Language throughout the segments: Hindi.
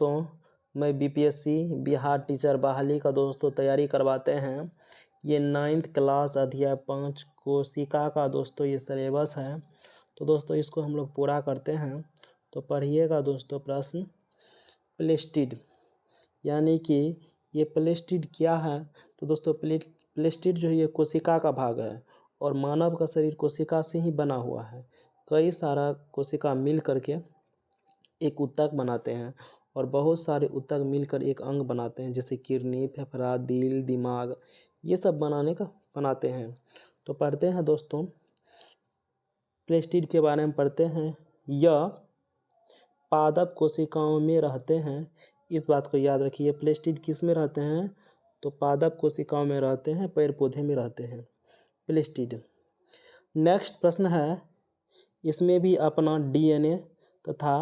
दोस्तों मैं बीपीएससी बिहार टीचर बहाली का दोस्तों तैयारी करवाते हैं। ये 9th क्लास अध्याय 5 कोशिका का दोस्तों ये सिलेबस है। तो दोस्तों इसको हम लोग पूरा करते हैं। तो पढ़िएगा दोस्तों प्रश्न। प्लेस्टिड यानी कि ये प्लेस्टिड क्या है? तो दोस्तों प्लेस्टिड जो है ये कोशिका का भाग है और मानव का शरीर कोशिका से ही बना हुआ है। कई सारा कोशिका मिल करके एक ऊतक बनाते हैं और बहुत सारे ऊतक मिलकर एक अंग बनाते हैं, जैसे किडनी, फेफड़ा, दिल, दिमाग, ये सब बनाते हैं। तो पढ़ते हैं दोस्तों प्लेस्टिड के बारे में पढ़ते हैं। यह पादप कोशिकाओं में रहते हैं। इस बात को याद रखिए। प्लेस्टिड किस में रहते हैं? तो पादप कोशिकाओं में रहते हैं, पेड़ पौधे में रहते हैं प्लेस्टिड। नेक्स्ट प्रश्न है, इसमें भी अपना डीएनए तथा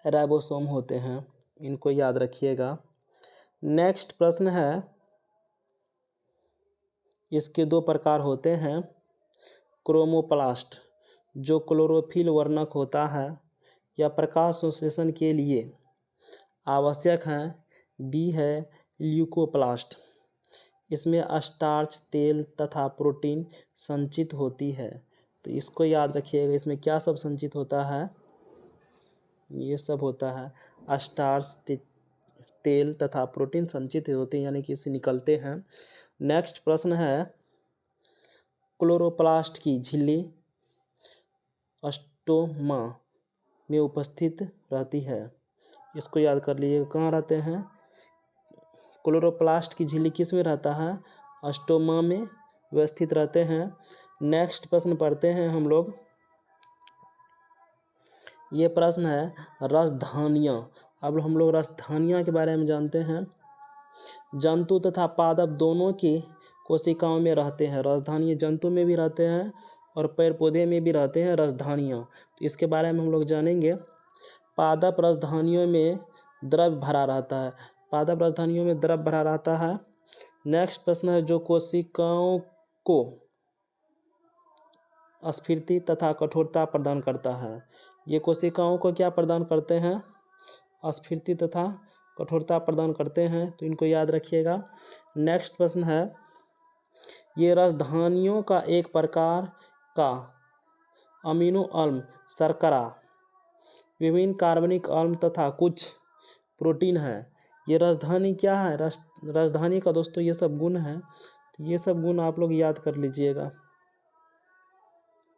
राइबोसोम होते हैं, इनको याद रखिएगा। नेक्स्ट प्रश्न है, इसके दो प्रकार होते हैं। क्रोमोप्लास्ट जो क्लोरोफिल वर्णक होता है या प्रकाश संश्लेषण के लिए आवश्यक है। बी है ल्यूकोप्लास्ट, इसमें स्टार्च, तेल तथा प्रोटीन संचित होती है। तो इसको याद रखिएगा, इसमें क्या सब संचित होता है? ये सब होता है स्टार्च, तेल तथा प्रोटीन संचित होते हैं, यानी कि इससे निकलते हैं। नेक्स्ट प्रश्न है, क्लोरोप्लास्ट की झिल्ली स्टोमा में उपस्थित रहती है। इसको याद कर लीजिए, कहाँ रहते हैं? क्लोरोप्लास्ट की झिल्ली किस में रहता है? स्टोमा में व्यवस्थित रहते हैं। नेक्स्ट प्रश्न पढ़ते हैं हम लोग। ये प्रश्न है रसधानियाँ। अब हम लोग रसधानियाँ के बारे में जानते हैं। जंतु तथा पादप दोनों की कोशिकाओं में रहते हैं। रसधानी जंतु में भी रहते हैं और पेड़ पौधे में भी रहते हैं रसधानियाँ। तो इसके बारे में हम लोग जानेंगे। पादप रसधानियों में द्रव भरा रहता है। पादप रसधानियों में द्रव भरा रहता है। नेक्स्ट प्रश्न है, जो कोशिकाओं को स्फीति तथा कठोरता प्रदान करता है। ये कोशिकाओं को क्या प्रदान करते हैं? स्फीति तथा कठोरता प्रदान करते हैं, तो इनको याद रखिएगा। नेक्स्ट प्रश्न है, ये रसधानियों का एक प्रकार का अमीनो अम्ल शर्करा, विभिन्न कार्बनिक अम्ल तथा कुछ प्रोटीन है। ये रसधानी क्या है? रसधानी का दोस्तों ये सब गुण है। तो ये सब गुण आप लोग याद कर लीजिएगा।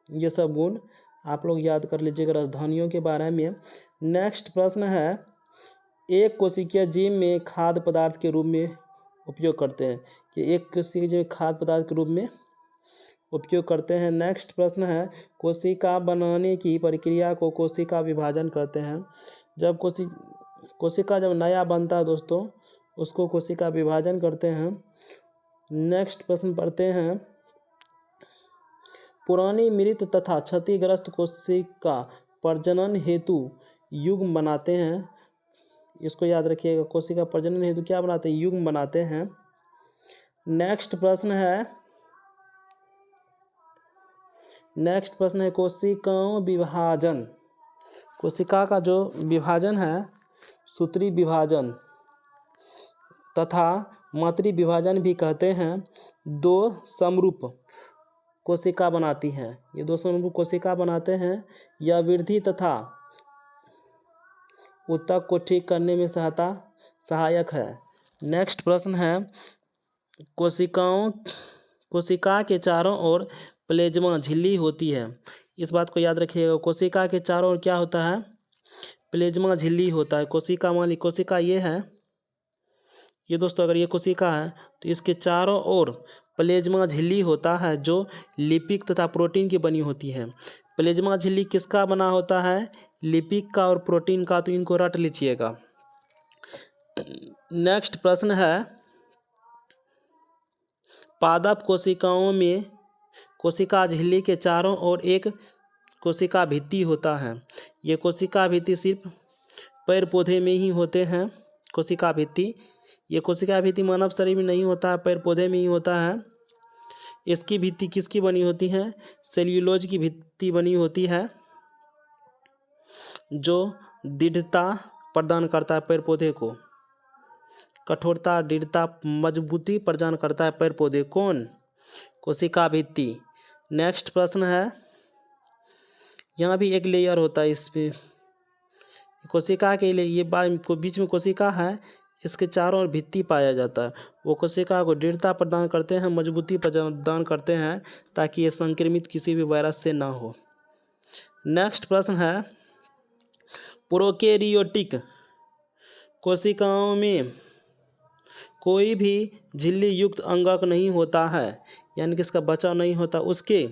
ये सब गुण आप लोग याद कर लीजिएगा रसधानियों के बारे में। नेक्स्ट प्रश्न है, एक कोशिकीय जीव में खाद्य पदार्थ के रूप में उपयोग करते हैं। कि एक कोशिकीय जीव खाद्य पदार्थ के रूप में उपयोग करते हैं। नेक्स्ट प्रश्न है, कोशिका बनाने की प्रक्रिया को कोशिका विभाजन कहते हैं। जब कोशिका जब नया बनता है दोस्तों, उसको कोशिका विभाजन करते हैं। नेक्स्ट प्रश्न पढ़ते हैं, पुरानी मृत तथा क्षतिग्रस्त कोशिका प्रजनन हेतु युग्म बनाते हैं। इसको याद रखिएगा, कोशिका प्रजनन हेतु क्या बनाते हैं? युग्म बनाते हैं। नेक्स्ट प्रश्न है कोशिकाओं विभाजन। कोशिका का जो विभाजन है, सूत्री विभाजन तथा मातृ विभाजन भी कहते हैं, दो समरूप कोशिका बनाती हैं। ये दो समरूप कोशिका बनाते हैं। यह वृद्धि तथा ऊतक को ठीक करने में सहायक है। नेक्स्ट प्रश्न है, कोशिका के चारों ओर प्लेज्मा झिल्ली होती है। इस बात को याद रखिएगा, कोशिका के चारों ओर क्या होता है? प्लेज्मा झिल्ली होता है। कोशिका मान ली कोशिका ये है, ये दोस्तों अगर ये कोशिका है तो इसके चारों ओर प्लेज्मा झिल्ली होता है, जो लिपिड तथा प्रोटीन की बनी होती है। प्लेज्मा झिल्ली किसका बना होता है? लिपिड का और प्रोटीन का, तो इनको रट लीजिएगा। नेक्स्ट प्रश्न है, पादप कोशिकाओं में कोशिका झिल्ली के चारों ओर एक कोशिका भित्ति होता है। ये कोशिका भित्ति सिर्फ पेड़ पौधे में ही होते हैं। कोशिका भित्ति, ये कोशिका भित्ति मानव शरीर में नहीं होता है, पेड़ पौधे में ही होता है। इसकी भित्ति किसकी बनी होती है? सेल्यूलोज की भित्ति बनी होती है, जो दृढ़ता प्रदान करता है पेड़ पौधे को? कठोरता, दृढ़ता, मजबूती प्रदान करता है पेड़ पौधे कौन? कोशिका भित्ति। नेक्स्ट प्रश्न है, यहाँ भी एक लेयर होता है, इस पे कोशिका के लिए ये बीच में कोशिका है, इसके चारों ओर भित्ति पाया जाता है। वो कोशिका को दृढ़ता प्रदान करते हैं, मजबूती प्रदान करते हैं, ताकि ये संक्रमित किसी भी वायरस से ना हो। नेक्स्ट प्रश्न है, प्रोकैरियोटिक कोशिकाओं में कोई भी झिल्ली युक्त अंगक नहीं होता है, यानी कि इसका बचाव नहीं होता। उसके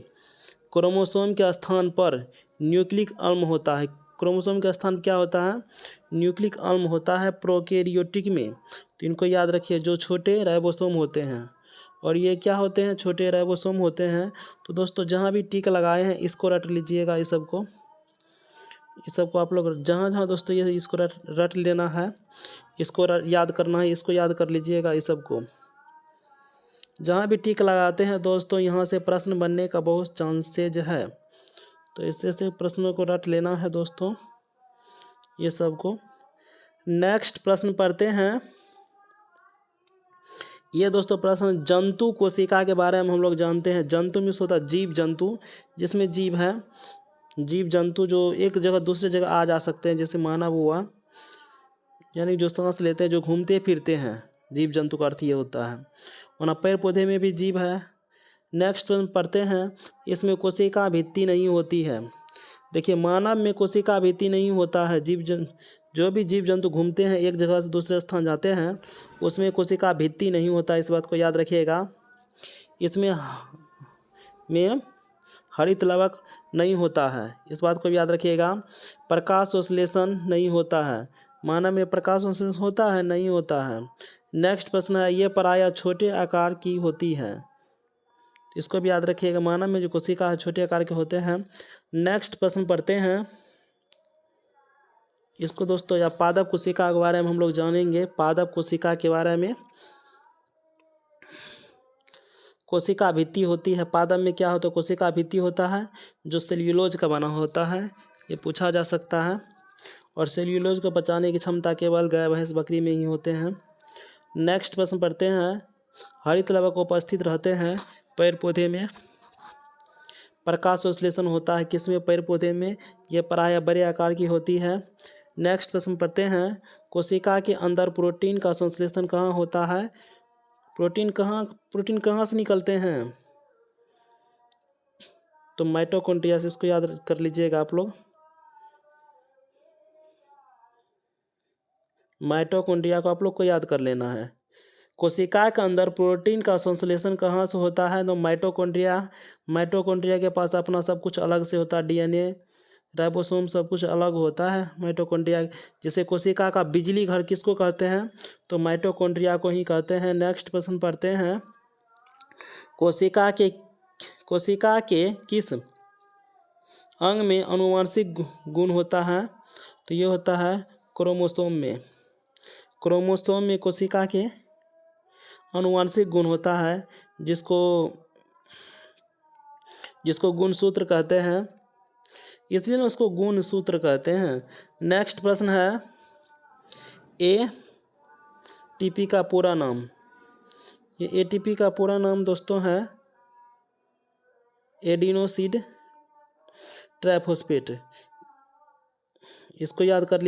क्रोमोसोम के स्थान पर न्यूक्लिक अम्ल होता है। क्रोमोसोम का स्थान क्या होता है? न्यूक्लिक अम्ल होता है प्रोकैरियोटिक में। तो इनको याद रखिए, जो छोटे राइबोसोम होते हैं, और ये क्या होते हैं? छोटे राइबोसोम होते हैं। तो दोस्तों जहाँ भी टिक लगाए हैं इसको रट लीजिएगा, इस सबको आप लोग जहाँ जहाँ दोस्तों ये इसको रट लेना है, इसको याद करना है, इसको याद कर लीजिएगा। इस सबको जहाँ भी टिक लगाते हैं दोस्तों, यहाँ से प्रश्न बनने का बहुत चांसेज है। तो इससे से प्रश्नों को रट लेना है दोस्तों, ये सबको। नेक्स्ट प्रश्न पढ़ते हैं। ये दोस्तों प्रश्न जंतु कोशिका के बारे में हम लोग जानते हैं। जंतु में होता है जीव जंतु, जिसमें जीव है, जीव जंतु जो एक जगह दूसरे जगह आ जा सकते हैं, जैसे मानव हुआ, यानी जो सांस लेते हैं, जो घूमते फिरते हैं, जीव जंतु का अर्थ ये होता है। वरना पेड़ पौधे में भी जीव है। नेक्स्ट प्रश्न पढ़ते हैं, इसमें कोशिका भित्ति नहीं होती है। देखिए, मानव में कोशिका भित्ति नहीं होता है। जो भी जीव जंतु घूमते हैं, एक जगह से दूसरे स्थान जाते हैं, उसमें कोशिका भित्ति नहीं होता। इस बात को याद रखिएगा। इसमें हरित लवक नहीं होता है, इस बात को भी याद रखिएगा। प्रकाश संश्लेषण नहीं होता है। मानव में प्रकाश संश्लेषण होता है? नहीं होता है। नेक्स्ट प्रश्न है, ये प्रायः छोटे आकार की होती है। इसको भी याद रखिएगा, मानव में जो कोशिका है छोटे आकार के होते हैं। नेक्स्ट प्रश्न पढ़ते हैं। इसको दोस्तों या पादप कोशिका के बारे में हम लोग जानेंगे। पादप कोशिका के बारे में, कोशिका भित्ति होती है। पादप में क्या होता है? कोशिका भित्ति होता है, जो सेल्यूलोज का बना होता है। ये पूछा जा सकता है। और सेल्यूलोज को पचाने की क्षमता केवल गाय, भैंस, बकरी में ही होते हैं। नेक्स्ट प्रश्न पढ़ते हैं। हरित लवक उपस्थित रहते हैं पेड़ पौधे में। प्रकाश संश्लेषण होता है किसमें? पेड़ पौधे में। ये प्रायः बड़े आकार की होती है। नेक्स्ट प्रश्न पढ़ते हैं। कोशिका के अंदर प्रोटीन का संश्लेषण कहाँ होता है? प्रोटीन कहाँ से निकलते हैं? तो माइटोकॉन्ड्रिया से। इसको याद कर लीजिएगा आप लोग। माइटोकॉन्ड्रिया को आप लोग को याद कर लेना है। कोशिका के अंदर प्रोटीन का संश्लेषण कहाँ से होता है? तो माइटोकॉन्ड्रिया के पास अपना सब कुछ अलग से होता है। डीएनए, राइबोसोम, सब कुछ अलग होता है माइटोकॉन्ड्रिया। जैसे कोशिका का बिजली घर किसको कहते हैं? तो माइटोकॉन्ड्रिया को ही कहते हैं। नेक्स्ट प्रश्न पढ़ते हैं। कोशिका के किस अंग में आनुवंशिक गुण होता है? तो ये होता है क्रोमोसोम में। क्रोमोसोम में कोशिका के आनुवंशिक गुण होता है, जिसको गुणसूत्र कहते हैं, इसलिए ना उसको गुणसूत्र कहते हैं। नेक्स्ट प्रश्न है। एटीपी का पूरा नाम। ये एटीपी का पूरा नाम दोस्तों है एडिनोसिन ट्राइफॉस्फेट। इसको याद कर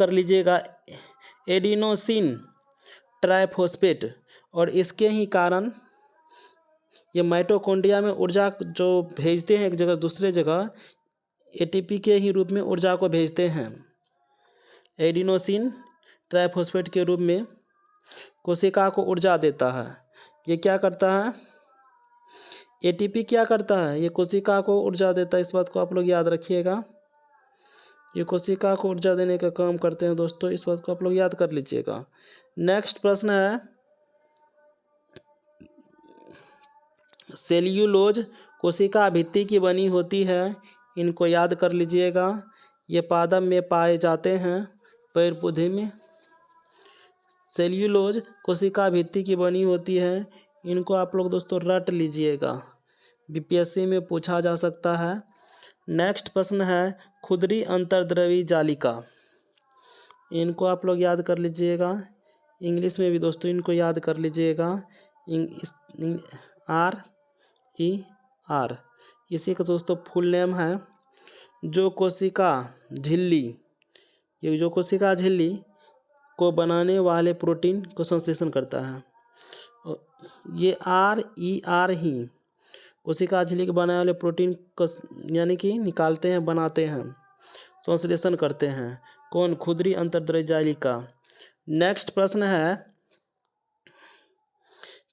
लीजिएगा, एडिनोसिन ट्राइफॉस्फेट। और इसके ही कारण ये माइटोकॉन्ड्रिया में ऊर्जा जो भेजते हैं एक जगह दूसरे जगह, एटीपी के ही रूप में ऊर्जा को भेजते हैं। एडिनोसिन ट्राइफॉस्फेट के रूप में कोशिका को ऊर्जा देता है। ये क्या करता है? एटीपी क्या करता है? ये कोशिका को ऊर्जा देता है। इस बात को आप लोग याद रखिएगा। ये कोशिका को ऊर्जा देने का काम करते हैं दोस्तों, इस बात को आप लोग याद कर लीजिएगा। नेक्स्ट प्रश्न है। सेल्यूलोज कोशिका भित्ति की बनी होती है। इनको याद कर लीजिएगा। ये पादप में पाए जाते हैं, पेड़ पौधे में। सेल्यूलोज कोशिका भित्ति की बनी होती है। इनको आप लोग दोस्तों रट लीजिएगा, बीपीएससी में पूछा जा सकता है। नेक्स्ट प्रश्न है। खुदरी अंतर्द्रवी जालिका। इनको आप लोग याद कर लीजिएगा। इंग्लिश में भी दोस्तों इनको याद कर लीजिएगा। RER, इसी का दोस्तों फुल नेम है जो कोशिका झिल्ली। ये जो कोशिका झिल्ली को बनाने वाले प्रोटीन को संश्लेषण करता है। ये RER ही कोशिका झिल्ली के बनाने वाले प्रोटीन को यानी कि निकालते हैं, बनाते हैं, संश्लेषण करते हैं। कौन? खुदरी अंतर्द्रव्य जालिका। नेक्स्ट प्रश्न है,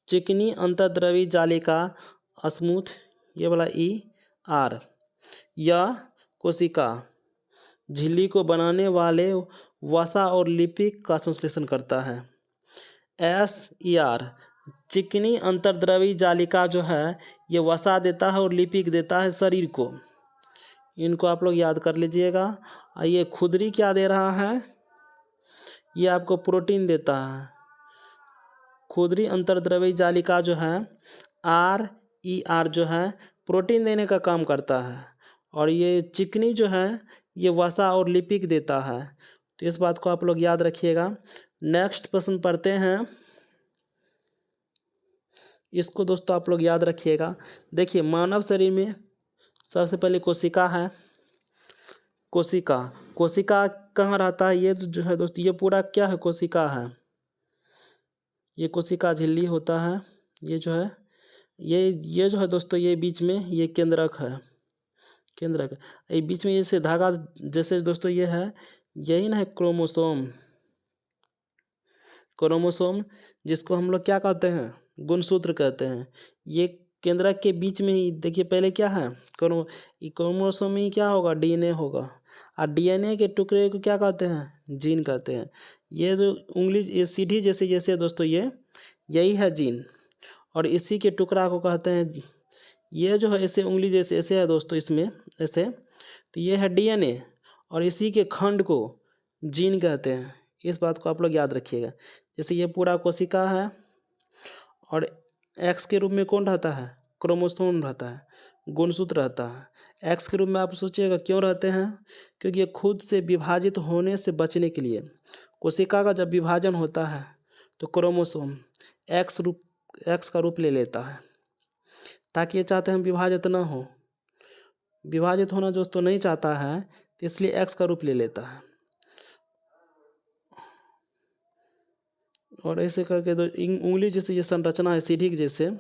चिकनी अंतर्द्रव्य जालिका स्मूथ, ये वाला ER, यह कोशिका झिल्ली को बनाने वाले वसा और लिपिड का संश्लेषण करता है। SER, चिकनी अंतर्द्रव्य जालिका जो है ये वसा देता है और लिपिड देता है शरीर को। इनको आप लोग याद कर लीजिएगा। ये खुदरी क्या दे रहा है? ये आपको प्रोटीन देता है। खुदरी अंतर्द्रव्य जालिका जो है RER जो है प्रोटीन देने का काम करता है, और ये चिकनी जो है ये वसा और लिपिड देता है। तो इस बात को आप लोग याद रखिएगा। नेक्स्ट प्रश्न पढ़ते हैं, इसको दोस्तों आप लोग याद रखिएगा। देखिए, मानव शरीर में सबसे पहले कोशिका है। कोशिका कहाँ रहता है? ये जो है दोस्तों ये पूरा क्या है? कोशिका है। ये कोशिका झिल्ली होता है। ये जो है ये जो है दोस्तों ये बीच में ये केंद्रक है। ये बीच में जैसे धागा जैसे दोस्तों ये है, यही ना है क्रोमोसोम, जिसको हम लोग क्या कहते हैं? गुणसूत्र कहते हैं। ये केंद्रक के बीच में ही देखिए पहले क्या है? क्रोमोसोम में क्या होगा? DNA होगा, और DNA के टुकड़े को क्या कहते हैं? जीन कहते हैं। ये जो उंगली ये सीढ़ी जैसे जैसे दोस्तों यही है जीन, और इसी के टुकड़ा को कहते हैं, ये जो है ऐसे उंगली जैसे ऐसे है दोस्तों, इसमें ऐसे, तो ये है DNA, और इसी के खंड को जीन कहते हैं। इस बात को आप लोग याद रखिएगा। जैसे ये पूरा कोशिका है, और X के रूप में कौन रहता है? क्रोमोसोम रहता है, गुणसूत्र रहता है। X के रूप में आप सोचिएगा क्यों रहते हैं? क्योंकि ये खुद से विभाजित होने से बचने के लिए, कोशिका का जब विभाजन होता है तो क्रोमोसोम X का रूप ले लेता है, ताकि ये चाहते हैं हम विभाजित ना हो। विभाजित होना दोस्तों नहीं चाहता है, तो इसलिए X का रूप ले लेता है। और ऐसे करके दो उंगली जैसे ये संरचना है सीढ़ी के जैसे,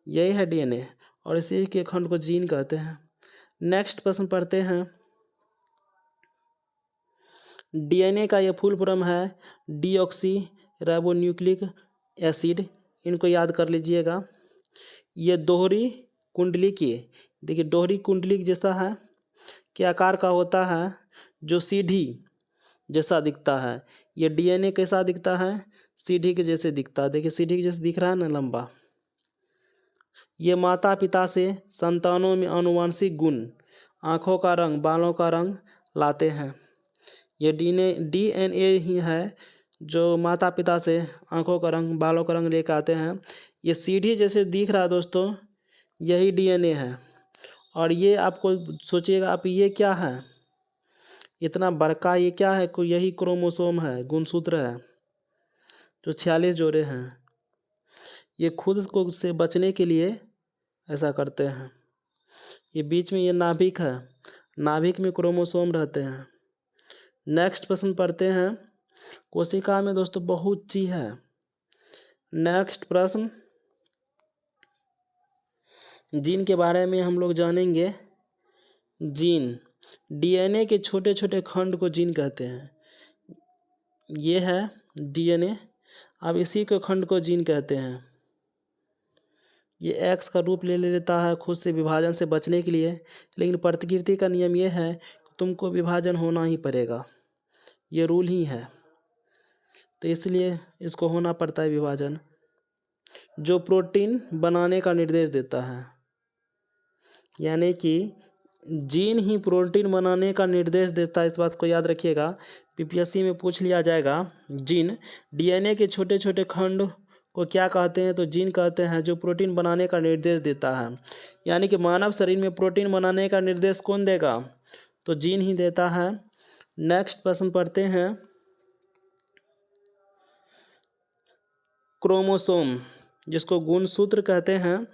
यही है DNA, और इसी के खंड को जीन कहते हैं। नेक्स्ट प्रश्न पढ़ते हैं, DNA का ये फुल फॉर्म है डीऑक्सी राइबोन्यूक्लिक एसिड। इनको याद कर लीजिएगा। ये दोहरी कुंडली की, देखिए दोहरी कुंडली जैसा है, के आकार का होता है, जो सीढ़ी जैसा दिखता है। ये DNA कैसा दिखता है? सीढ़ी के जैसे दिखता है। देखिए सीढ़ी के जैसे दिख रहा है ना, लंबा। ये माता पिता से संतानों में आनुवंशिक गुण, आँखों का रंग, बालों का रंग लाते हैं। ये DNA ही है जो माता पिता से आँखों का रंग, बालों का रंग लेकर आते हैं। ये सीढ़ी जैसे दिख रहा है दोस्तों, यही DNA है। और ये आपको सोचिएगा आप, ये क्या है? इतना बड़का ये क्या है? यही क्रोमोसोम है, गुणसूत्र है, जो 46 जोड़े हैं। ये खुद को से बचने के लिए ऐसा करते हैं। ये बीच में ये नाभिक है, नाभिक में क्रोमोसोम रहते हैं। नेक्स्ट प्रश्न पढ़ते हैं। कोशिका में दोस्तों बहुत चीज है। नेक्स्ट प्रश्न, जीन के बारे में हम लोग जानेंगे। जीन, DNA के छोटे छोटे खंड को जीन कहते हैं। ये है DNA, अब इसी के खंड को जीन कहते हैं। ये X का रूप ले लेता है खुद से विभाजन से बचने के लिए, लेकिन प्रकृति का नियम ये है कि तुमको विभाजन होना ही पड़ेगा, ये रूल ही है, तो इसलिए इसको होना पड़ता है विभाजन, जो प्रोटीन बनाने का निर्देश देता है। यानी कि जीन ही प्रोटीन बनाने का निर्देश देता है। इस बात को याद रखिएगा, PPSC में पूछ लिया जाएगा। जीन, DNA के छोटे छोटे खंड को क्या कहते हैं? तो जीन कहते हैं, जो प्रोटीन बनाने का निर्देश देता है। यानी कि मानव शरीर में प्रोटीन बनाने का निर्देश कौन देगा? तो जीन ही देता है। नेक्स्ट प्रश्न पढ़ते हैं। क्रोमोसोम, जिसको गुणसूत्र कहते हैं,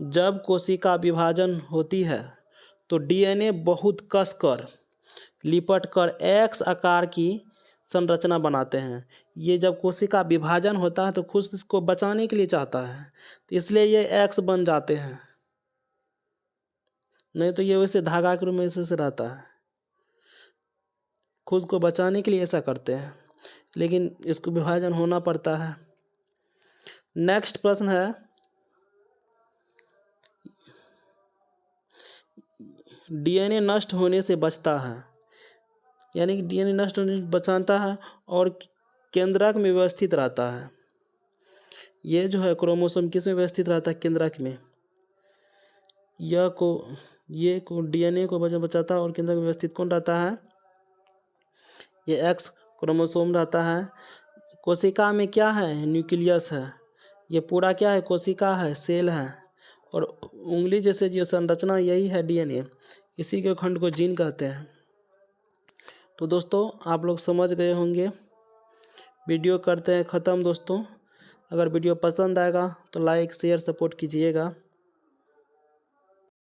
जब कोशिका विभाजन होती है तो डीएनए बहुत कसकर लिपट कर एक्स आकार की संरचना बनाते हैं। ये जब कोशिका विभाजन होता है तो खुद इसको बचाने के लिए चाहता है, तो इसलिए ये एक्स बन जाते हैं, नहीं तो ये वैसे धागा के रूप में ऐसे रहता है। खुद को बचाने के लिए ऐसा करते हैं, लेकिन इसको विभाजन होना पड़ता है। नेक्स्ट प्रश्न है, डीएनए नष्ट होने से बचता है, यानी कि डीएनए नष्ट होने से बचाता है और केंद्रक में व्यवस्थित रहता है। ये जो है क्रोमोसोम किस में व्यवस्थित रहता है? केंद्रक में। ये को डीएनए को बचाता है और केंद्रक में व्यवस्थित कौन रहता है? ये एक्स क्रोमोसोम रहता है। कोशिका में क्या है? न्यूक्लियस है। ये पूरा क्या है? कोशिका है, सेल है। और उंगली जैसे जो संरचना यही है डीएनए, इसी के खंड को जीन कहते हैं। तो दोस्तों आप लोग समझ गए होंगे। वीडियो करते हैं ख़त्म दोस्तों। अगर वीडियो पसंद आएगा तो लाइक शेयर सपोर्ट कीजिएगा।